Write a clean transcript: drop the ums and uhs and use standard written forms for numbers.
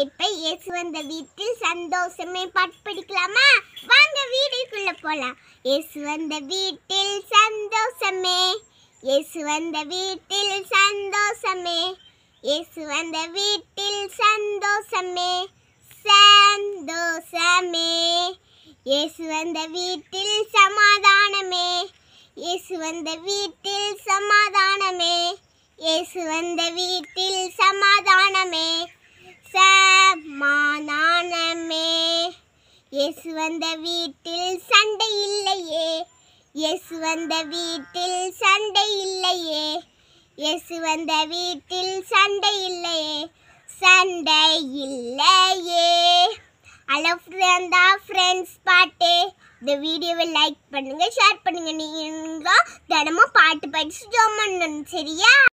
இப்ப இயேசு வந்த வீட்டில் சந்தோஷமே பாட்டு படிக்கலாமா? வாங்க வீடியோக்குள்ள போலாம். இயேசு வந்த வீட்டில் சந்தோஷமே, இயேசு வந்த வீட்டில் சந்தோஷமே, இயேசு வந்த வீட்டில் சந்தோஷமே, சந்தோஷமே. இயேசு வந்த வீட்டில் சமாதானமே, இயேசு வந்த வீட்டில் சமாதானமே, இயேசு வந்த வீட்டில் சமாதானமே, சமாதானமே. இயேசு வந்த வீட்டில் சண்டை இல்லையே, இயேசு வந்த வீட்டில் சண்டை இல்லையே, இயேசு வந்த வீட்டில் சண்டை இல்லையே, சண்டை இல்லையே. ஃப்ரெண்ட்ஸ் பாட்டு. இந்த வீடியோவை லைக் பண்ணுங்க, ஷேர் பண்ணுங்க. நீங்க தினமும் பாட்டு படிச்சு ஜாம் பண்ணணும், சரியா?